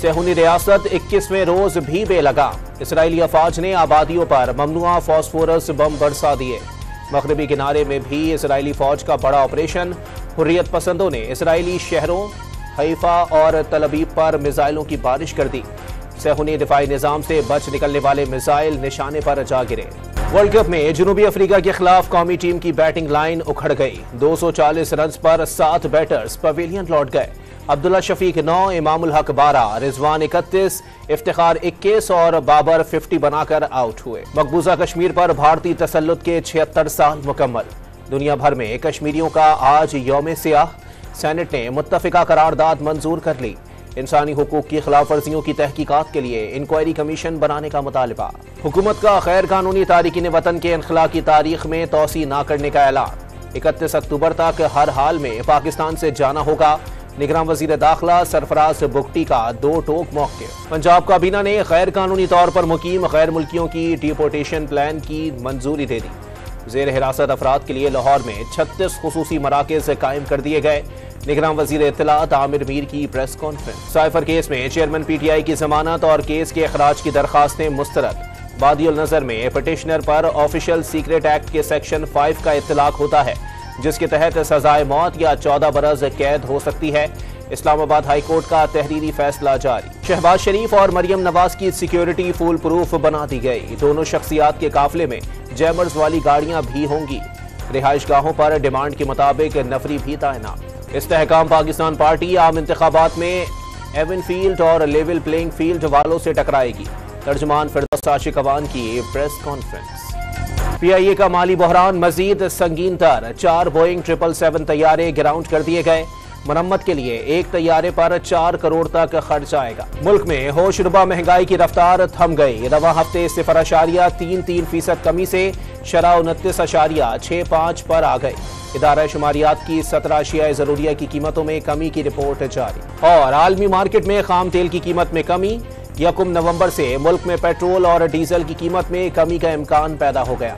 सेहूनी रियासत 21वें रोज भी बेलगाम। इसराइली अफवाज ने आबादियों पर ममनुआ फॉस्फोरस बम बरसा दिए। मगरबी किनारे में भी इसराइली फौज का बड़ा ऑपरेशन। हुर्रियत पसंदों ने इसराइली शहरों हैफा और तल अबीब पर मिसाइलों की बारिश कर दी। सेहूनी दिफाई निजाम से बच निकलने वाले मिसाइल निशाने पर जा गिरे। वर्ल्ड कप में जनूबी अफ्रीका के खिलाफ कौमी टीम की बैटिंग लाइन उखड़ गई। 240 रन पर 7 बैटर्स पवेलियन लौट गए। अब्दुल्ला शफीक 9, इमामुल हक 12, रिजवान 31, इफ्तिखार 21 और बाबर 50 बनाकर आउट हुए। मकबूजा कश्मीर पर भारतीय तसल्लुत के 76 साल मुकम्मल। दुनिया भर में कश्मीरियों का आज यौम सियाह। सेनेट ने मुत्तफिका करारदाद मंजूर कर ली। इंसानी हुकूक की खिलाफ वर्जियों की तहकीकात के लिए इंक्वायरी कमीशन बनाने का मुतालबा। हुकूमत का गैर कानूनी तारिकीन वतन के इनखला की तारीख में तोसी न करने का ऐलान। 31 अक्टूबर तक हर हाल में पाकिस्तान से जाना होगा। निगरान वजीर दाखिला सरफराज बुगटी का 2 टोक मौक़िफ़। पंजाब काबीना ने गैर कानूनी तौर पर मुकीम गैर मुल्कियों की डिपोर्टेशन प्लान की मंजूरी दे दी। जेर हिरासत अफराद के लिए लाहौर में 36 खुसूसी मराकज़ कायम कर दिए गए। निगरान वजीर इत्तलात आमिर मीर की प्रेस कॉन्फ्रेंस। साइफर केस में चेयरमैन PTI की जमानत और केस के अखराज की दरखास्तें मुस्तरद। बादियुल नजर में पिटिशनर पर ऑफिशियल सीक्रेट एक्ट के सेक्शन 5 का इत्तलाक होता है, जिसके तहत सजाए मौत या 14 बरस कैद हो सकती है। इस्लामाबाद हाई कोर्ट का तहरीरी फैसला जारी। शहबाज शरीफ और मरियम नवाज की सिक्योरिटी फुल प्रूफ बना दी गई। दोनों शख्सियात के काफिले में जैमर्स वाली गाड़ियां भी होंगी। रिहाइश गाहों पर डिमांड के मुताबिक नफरी भी तैनात। इस्तेहकाम पाकिस्तान पार्टी आम इंतखाबात में एवन फील्ड और लेवल प्लेइंग फील्ड वालों से टकराएगी। तर्जुमान फिरदौस आशिक अवान की प्रेस कॉन्फ्रेंस। PIA का माली बहरान मजीद संगीन तर। 4 बोइंग 777 तैयारे ग्राउंड कर दिए गए। मरम्मत के लिए एक तैयारे पर 4 करोड़ तक खर्च आएगा। मुल्क में होशरुबा महंगाई की रफ्तार थम गई। रवा हफ्ते 0.33% कमी से शरह 29.65 पर आ गई। इदारा शुमारियात की 17 अशियाए ज़रूरिया की कीमतों में कमी की रिपोर्ट जारी। और आलमी मार्केट में खाम तेल की कीमत में कमी। 1 नवंबर से मुल्क में पेट्रोल और डीजल की कीमत में कमी का इम्कान पैदा हो गया।